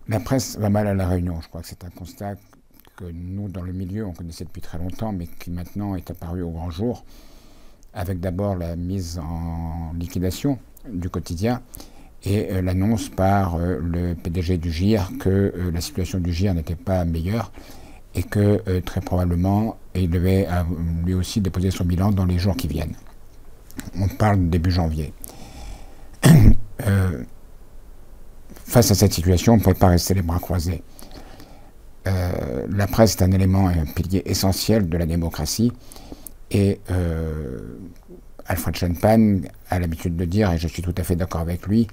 La presse va mal à La Réunion. Je crois que c'est un constat que nous, dans le milieu, on connaissait depuis très longtemps, mais qui maintenant est apparu au grand jour, avec d'abord la mise en liquidation du quotidien et l'annonce par le PDG du GIR que la situation du GIR n'était pas meilleure et que très probablement il devait lui aussi déposer son bilan dans les jours qui viennent. On parle de début janvier. Face à cette situation, on ne peut pas rester les bras croisés. La presse est un élément et un pilier essentiel de la démocratie et Alfred Schenpan a l'habitude de dire, et je suis tout à fait d'accord avec lui,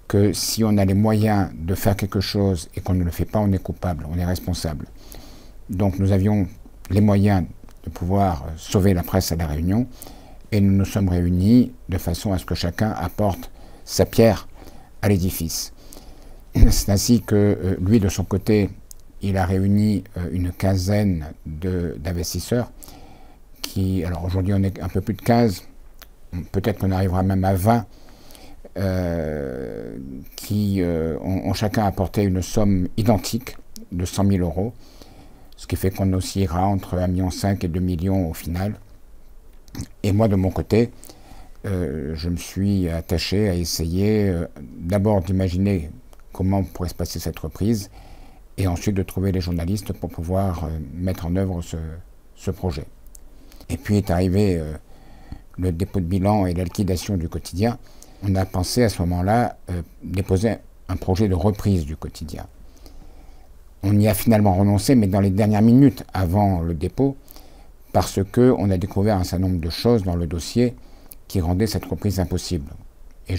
que si on a les moyens de faire quelque chose et qu'on ne le fait pas, on est coupable, on est responsable. Donc nous avions les moyens de pouvoir sauver la presse à La Réunion et nous nous sommes réunis de façon à ce que chacun apporte sa pierre à l'édifice. C'est ainsi que lui, de son côté, il a réuni une quinzaine d'investisseurs qui, alors aujourd'hui on est un peu plus de 15, peut-être qu'on arrivera même à 20, qui ont chacun apporté une somme identique de 100 000 euros, ce qui fait qu'on oscillera entre 1,5 million et 2 millions au final. Et moi, de mon côté, je me suis attaché à essayer d'abord d'imaginer comment pourrait se passer cette reprise et ensuite de trouver les journalistes pour pouvoir mettre en œuvre ce projet. Et puis est arrivé le dépôt de bilan et la liquidation du quotidien. On a pensé à ce moment-là déposer un projet de reprise du quotidien. On y a finalement renoncé, mais dans les dernières minutes avant le dépôt, parce qu'on a découvert un certain nombre de choses dans le dossier qui rendaient cette reprise impossible. Et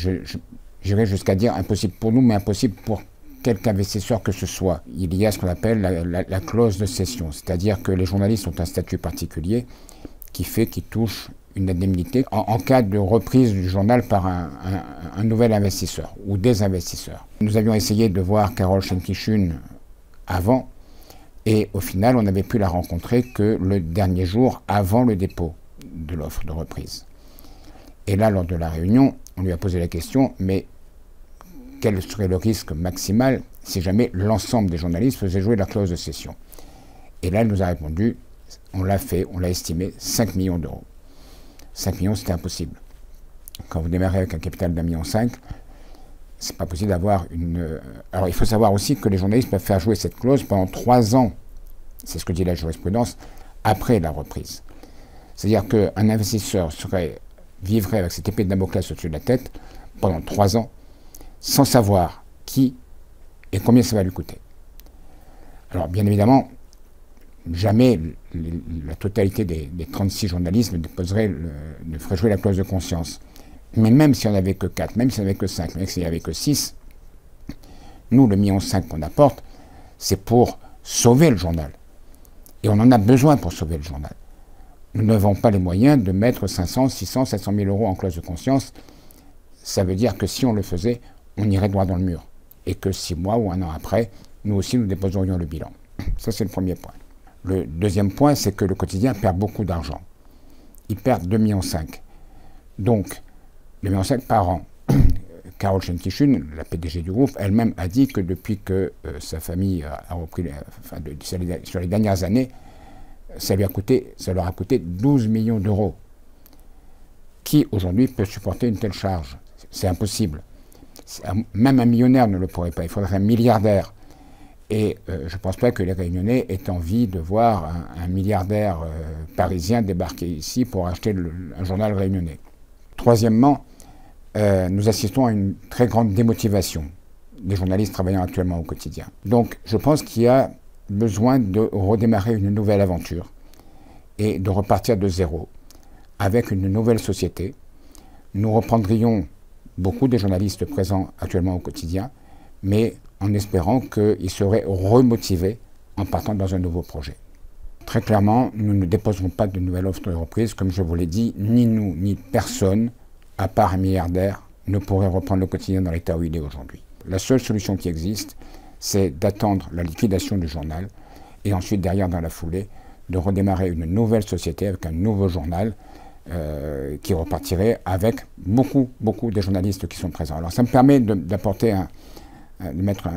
j'irais jusqu'à dire impossible pour nous, mais impossible pour quelque investisseur que ce soit. Il y a ce qu'on appelle la clause de cession, c'est-à-dire que les journalistes ont un statut particulier qui fait qu'ils touchent une indemnité en cas de reprise du journal par un nouvel investisseur ou des investisseurs. Nous avions essayé de voir Carole Schenkishun avant, et au final, on n'avait pu la rencontrer que le dernier jour avant le dépôt de l'offre de reprise. Et là, lors de la réunion, on lui a posé la question, mais quel serait le risque maximal si jamais l'ensemble des journalistes faisaient jouer la clause de cession? Et là, elle nous a répondu, on l'a fait, on l'a estimé, 5 millions d'euros. 5 millions, c'était impossible. Quand vous démarrez avec un capital d'1,5 million, c'est pas possible d'avoir une... Alors, il faut savoir aussi que les journalistes peuvent faire jouer cette clause pendant 3 ans, c'est ce que dit la jurisprudence, après la reprise. C'est-à-dire qu'un investisseur vivrait avec cette épée de Damoclès au-dessus de la tête pendant 3 ans, sans savoir qui et combien ça va lui coûter. Alors, bien évidemment, jamais la totalité des 36 journalistes ne ferait jouer la clause de conscience. Mais même si on n'avait que 4, même si on n'avait que 5, même s'il n'y avait que 6, nous, le 1,5 million qu'on apporte, c'est pour sauver le journal. Et on en a besoin pour sauver le journal. Nous n'avons pas les moyens de mettre 500, 600, 700 000 euros en clause de conscience. Ça veut dire que si on le faisait, on irait droit dans le mur. Et que 6 mois ou 1 an après, nous aussi, nous déposerions le bilan. Ça, c'est le premier point. Le deuxième point, c'est que le quotidien perd beaucoup d'argent. Il perd 2,5 millions. Donc, 2,5 millions par an. Carole Schenkishun, la PDG du groupe, elle-même a dit que depuis que sa famille a repris, sur les dernières années, ça leur a coûté 12 millions d'euros. Qui, aujourd'hui, peut supporter une telle charge? C'est impossible. Même un millionnaire ne le pourrait pas. Il faudrait un milliardaire. Et je ne pense pas que les Réunionnais aient envie de voir un milliardaire parisien débarquer ici pour acheter un journal réunionnais. Troisièmement, nous assistons à une très grande démotivation des journalistes travaillant actuellement au quotidien. Donc je pense qu'il y a besoin de redémarrer une nouvelle aventure et de repartir de zéro avec une nouvelle société. Nous reprendrions beaucoup des journalistes présents actuellement au quotidien, mais en espérant qu'ils seraient remotivés en partant dans un nouveau projet. Très clairement, nous ne déposerons pas de nouvelle offre de reprise, comme je vous l'ai dit, ni nous, ni personne, à part un milliardaire, ne pourrait reprendre le quotidien dans l'état où il est aujourd'hui. La seule solution qui existe, c'est d'attendre la liquidation du journal et ensuite, derrière, dans la foulée, de redémarrer une nouvelle société avec un nouveau journal qui repartirait avec beaucoup des journalistes qui sont présents. Alors ça me permet d'apporter de mettre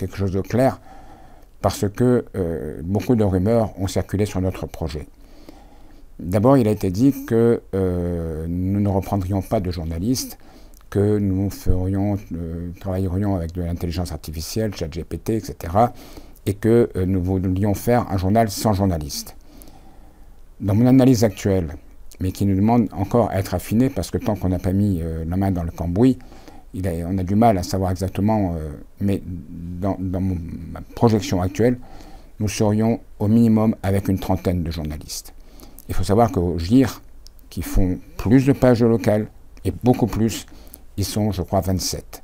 quelque chose de clair, parce que beaucoup de rumeurs ont circulé sur notre projet. D'abord, il a été dit que nous ne reprendrions pas de journalistes, que nous travaillerions avec de l'intelligence artificielle, ChatGPT, etc., et que nous voulions faire un journal sans journalistes. Dans mon analyse actuelle, mais qui nous demande encore à être affinée, parce que tant qu'on n'a pas mis la main dans le cambouis, on a du mal à savoir exactement, mais dans ma projection actuelle, nous serions au minimum avec une trentaine de journalistes. Il faut savoir qu'au GIR, qui font plus de pages locales, et beaucoup plus, ils sont, je crois, 27.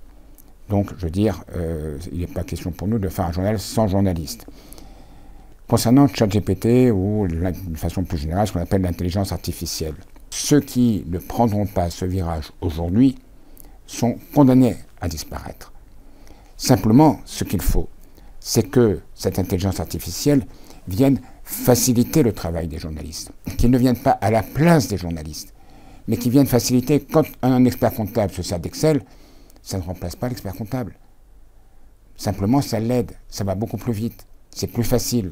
Donc, je veux dire, il n'est pas question pour nous de faire un journal sans journalistes. Concernant ChatGPT, ou de façon plus générale, ce qu'on appelle l'intelligence artificielle, ceux qui ne prendront pas ce virage aujourd'hui sont condamnés à disparaître. Simplement, ce qu'il faut, c'est que cette intelligence artificielle vienne faciliter le travail des journalistes, qu'ils ne viennent pas à la place des journalistes, mais qu'ils viennent faciliter. Quand un expert comptable se sert d'Excel, ça ne remplace pas l'expert comptable. Simplement, ça l'aide, ça va beaucoup plus vite, c'est plus facile.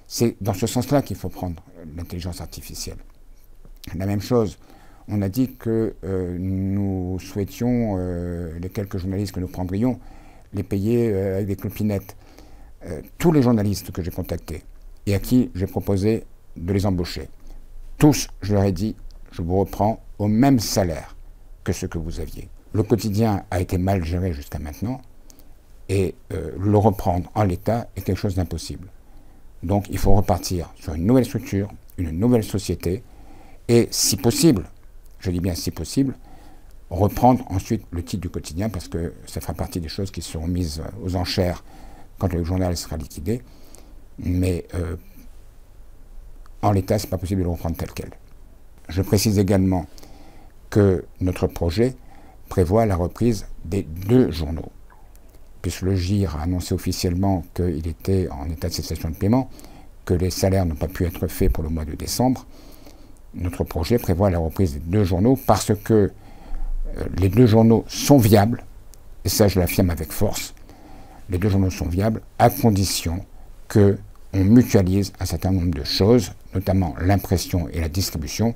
C'est dans ce sens-là qu'il faut prendre l'intelligence artificielle. La même chose, on a dit que nous souhaitions, les quelques journalistes que nous prendrions, les payer avec des clopinettes. Tous les journalistes que j'ai contactés et à qui j'ai proposé de les embaucher, tous, je leur ai dit, je vous reprends au même salaire que ce que vous aviez. Le quotidien a été mal géré jusqu'à maintenant et le reprendre en l'état est quelque chose d'impossible. Donc il faut repartir sur une nouvelle structure, une nouvelle société et si possible, je dis bien si possible, reprendre ensuite le titre du quotidien parce que ça fera partie des choses qui seront mises aux enchères quand le journal sera liquidé. Mais en l'état, ce n'est pas possible de le reprendre tel quel. Je précise également que notre projet prévoit la reprise des 2 journaux. Puisque le GIR a annoncé officiellement qu'il était en état de cessation de paiement, que les salaires n'ont pas pu être faits pour le mois de décembre, notre projet prévoit la reprise des 2 journaux parce que les 2 journaux sont viables, et ça je l'affirme avec force, les 2 journaux sont viables à condition qu'on mutualise un certain nombre de choses, notamment l'impression et la distribution.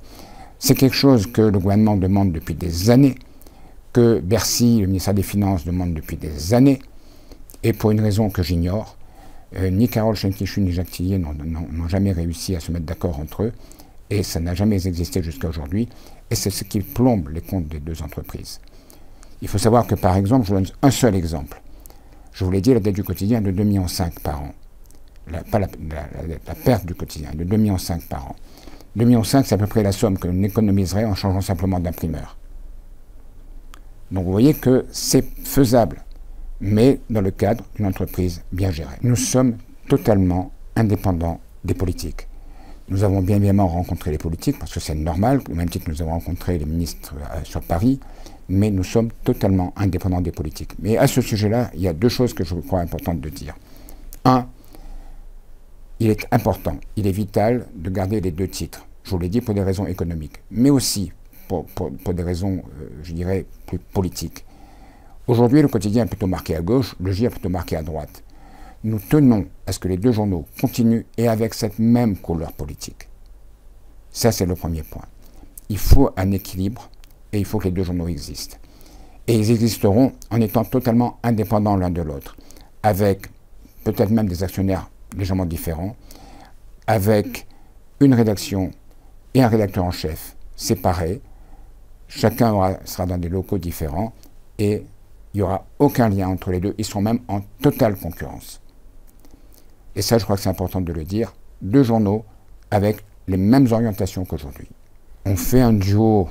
C'est quelque chose que le gouvernement demande depuis des années, que Bercy, le ministère des Finances, demande depuis des années, et pour une raison que j'ignore, ni Carole Chenkichu ni Jacques Tillier n'ont jamais réussi à se mettre d'accord entre eux, et ça n'a jamais existé jusqu'à aujourd'hui, et c'est ce qui plombe les comptes des 2 entreprises. Il faut savoir que, par exemple, je vous donne un seul exemple. Je vous l'ai dit, la dette du quotidien est de 2,5 millions par an. Pas la perte du quotidien, de 2,5 millions par an. 2,5 millions, c'est à peu près la somme que l'on économiserait en changeant simplement d'imprimeur. Donc vous voyez que c'est faisable, mais dans le cadre d'une entreprise bien gérée. Nous sommes totalement indépendants des politiques. Nous avons bien évidemment rencontré les politiques, parce que c'est normal, au même titre que nous avons rencontré les ministres sur Paris, mais nous sommes totalement indépendants des politiques. Mais à ce sujet-là, il y a 2 choses que je crois importantes de dire. 1, il est important, il est vital de garder les 2 titres. Je vous l'ai dit pour des raisons économiques, mais aussi pour des raisons, je dirais, plus politiques. Aujourd'hui, le quotidien est plutôt marqué à gauche, le GIR est plutôt marqué à droite. Nous tenons à ce que les 2 journaux continuent et avec cette même couleur politique. Ça, c'est le premier point. Il faut un équilibre et il faut que les 2 journaux existent. Et ils existeront en étant totalement indépendants l'un de l'autre, avec peut-être même des actionnaires légèrement différents, avec une rédaction et un rédacteur en chef séparés. Chacun sera dans des locaux différents et il n'y aura aucun lien entre les 2. Ils seront même en totale concurrence. Et ça, je crois que c'est important de le dire. 2 journaux avec les mêmes orientations qu'aujourd'hui. On fait un duo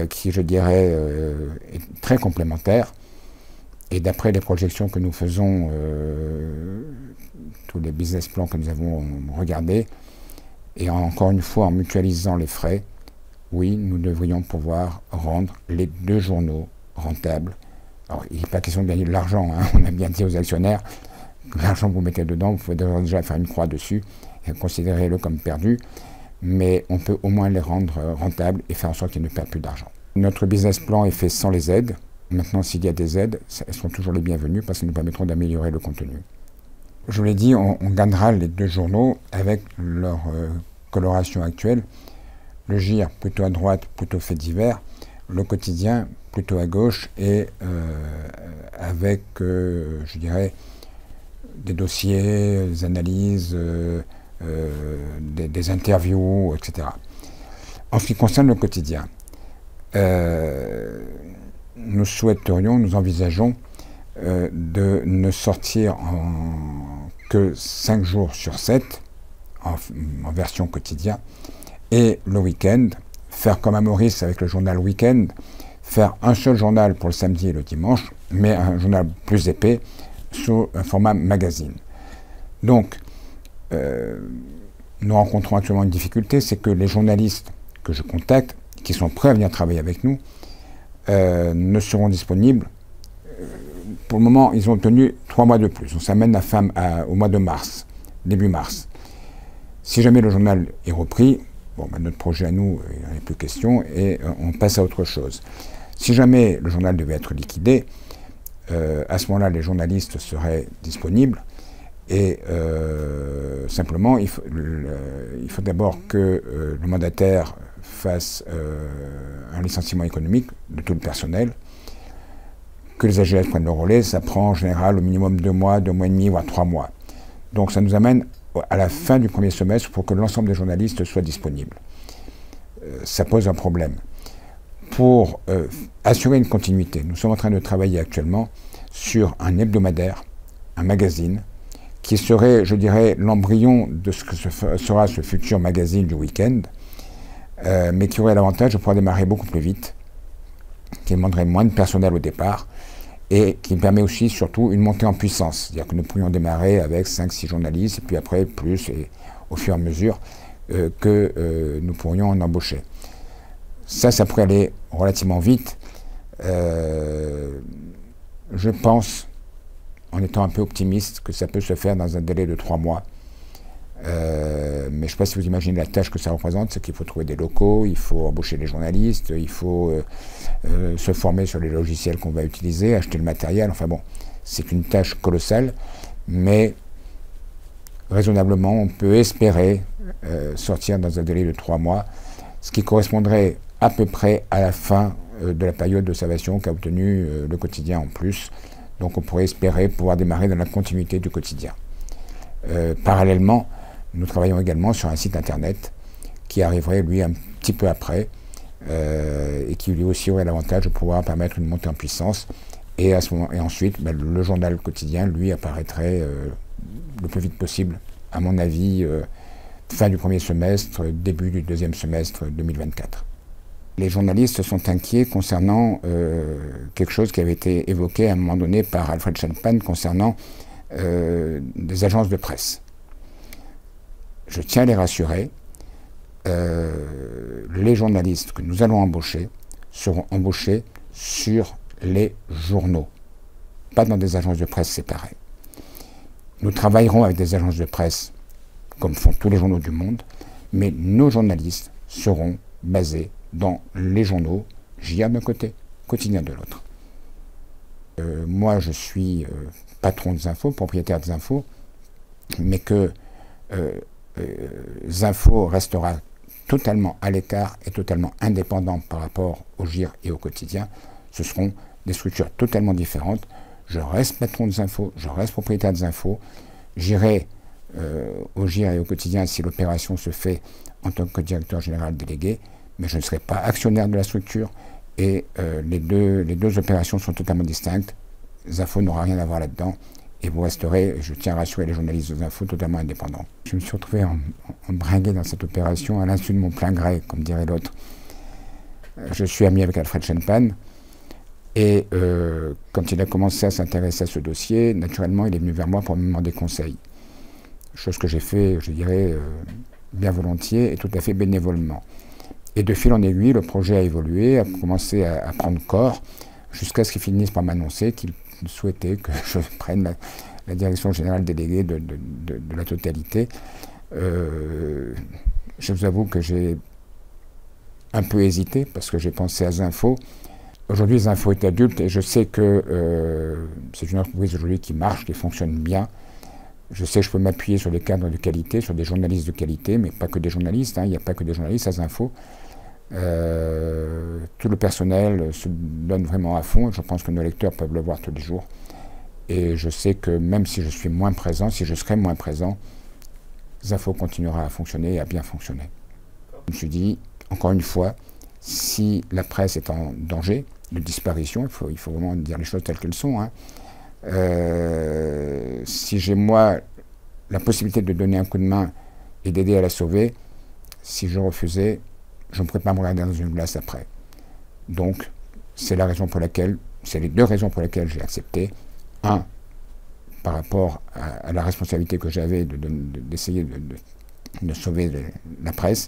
qui, je dirais, est très complémentaire. Et d'après les projections que nous faisons, tous les business plans que nous avons regardés, et encore une fois en mutualisant les frais, oui, nous devrions pouvoir rendre les 2 journaux rentables. Alors, il n'est pas question de gagner de l'argent, hein. On a bien dit aux actionnaires, que l'argent que vous mettez dedans, vous pouvez déjà faire une croix dessus, et considérez-le comme perdu, mais on peut au moins les rendre rentables et faire en sorte qu'ils ne perdent plus d'argent. Notre business plan est fait sans les aides, Maintenant, s'il y a des aides, elles sont toujours les bienvenues parce qu'elles nous permettront d'améliorer le contenu. Je vous l'ai dit, on gagnera les deux journaux avec leur coloration actuelle. Le GIR plutôt à droite, plutôt faits divers. Le quotidien plutôt à gauche et avec, je dirais, des dossiers, des analyses, des interviews, etc. En ce qui concerne le quotidien, nous souhaiterions, nous envisageons de ne sortir que 5 jours sur 7 en version quotidien et le week-end, faire comme à Maurice avec le journal week-end, faire un seul journal pour le samedi et le dimanche, mais un journal plus épais sous un format magazine. Donc, nous rencontrons actuellement une difficulté, c'est que les journalistes que je contacte, qui sont prêts à venir travailler avec nous, ne seront disponibles. Pour le moment, ils ont obtenu 3 mois de plus. On s'amène au mois de mars, début mars. Si jamais le journal est repris, bon, ben notre projet à nous, il n'y en a plus question, et on passe à autre chose. Si jamais le journal devait être liquidé, à ce moment-là, les journalistes seraient disponibles, et simplement, il faut d'abord que le mandataire fasse un licenciement économique de tout le personnel, que les AGS prennent le relais. Ça prend en général au minimum 2 mois, 2 mois et demi, voire 3 mois. Donc ça nous amène à la fin du premier semestre pour que l'ensemble des journalistes soient disponibles. Ça pose un problème. Pour assurer une continuité, nous sommes en train de travailler actuellement sur un hebdomadaire, un magazine, qui serait, je dirais, l'embryon de ce que sera ce futur magazine du week-end, mais qui aurait l'avantage de pouvoir démarrer beaucoup plus vite, qui demanderait moins de personnel au départ, et qui permet aussi, surtout, une montée en puissance. C'est-à-dire que nous pourrions démarrer avec 5-6 journalistes, et puis après, plus, et au fur et à mesure que nous pourrions en embaucher. Ça pourrait aller relativement vite. Je pense, en étant un peu optimiste, que ça peut se faire dans un délai de 3 mois. Mais je ne sais pas si vous imaginez la tâche que ça représente, c'est qu'il faut trouver des locaux, il faut embaucher les journalistes, il faut se former sur les logiciels qu'on va utiliser, acheter le matériel, enfin bon, c'est une tâche colossale, mais raisonnablement, on peut espérer sortir dans un délai de 3 mois, ce qui correspondrait à peu près à la fin de la période d'observation qu'a obtenu le quotidien en plus. Donc on pourrait espérer pouvoir démarrer dans la continuité du quotidien. Parallèlement, nous travaillons également sur un site internet qui arriverait lui un petit peu après et qui lui aussi aurait l'avantage de pouvoir permettre une montée en puissance. Et ensuite, le journal quotidien, lui, apparaîtrait le plus vite possible, à mon avis, fin du premier semestre, début du deuxième semestre 2024. Les journalistes sont inquiets concernant quelque chose qui avait été évoqué à un moment donné par Alfred Champagne concernant des agences de presse. Je tiens à les rassurer, les journalistes que nous allons embaucher seront embauchés sur les journaux, pas dans des agences de presse séparées. Nous travaillerons avec des agences de presse, comme font tous les journaux du monde, mais nos journalistes seront basés dans les journaux, JR d'un côté, Quotidien de l'autre. Moi, je suis patron des infos, propriétaire des infos, mais que Zinfo restera totalement à l'écart et totalement indépendant par rapport au GIR et au quotidien. Ce seront des structures totalement différentes. Je reste patron des infos, je reste propriétaire des infos. J'irai au GIR et au quotidien si l'opération se fait en tant que directeur général délégué, mais je ne serai pas actionnaire de la structure et les deux opérations sont totalement distinctes. Zinfo n'aura rien à voir là-dedans. Et vous resterez, je tiens à rassurer les journalistes des infos, totalement indépendants. Je me suis retrouvé embringué dans cette opération à l'insu de mon plein gré, comme dirait l'autre. Je suis ami avec Alfred Champagne, et quand il a commencé à s'intéresser à ce dossier, naturellement, il est venu vers moi pour me demander conseil. Chose que j'ai fait, je dirais, bien volontiers et tout à fait bénévolement. Et de fil en aiguille, le projet a évolué, a commencé à prendre corps, jusqu'à ce qu'il finisse par m'annoncer qu'il souhaitait que je prenne la direction générale déléguée de la totalité. Je vous avoue que j'ai un peu hésité parce que j'ai pensé à Zinfo, Aujourd'hui, les infos est adulte et je sais que c'est une entreprise aujourd'hui qui marche, qui fonctionne bien. Je sais que je peux m'appuyer sur des cadres de qualité, sur des journalistes de qualité, mais pas que des journalistes, hein, il n'y a pas que des journalistes à Zinfo. Tout le personnel se donne vraiment à fond. Je pense que nos lecteurs peuvent le voir tous les jours. Et je sais que même si je suis moins présent, si je serais moins présent, Zinfo continuera à fonctionner et à bien fonctionner. Je me suis dit, encore une fois, si la presse est en danger de disparition, il faut vraiment dire les choses telles qu'elles sont, hein. Si j'ai moi la possibilité de donner un coup de main et d'aider à la sauver, si je refusais, je ne pourrais pas me regarder dans une glace après. Donc, c'est la raison pour laquelle, c'est les deux raisons pour lesquelles j'ai accepté. Un, par rapport à la responsabilité que j'avais d'essayer de sauver la presse.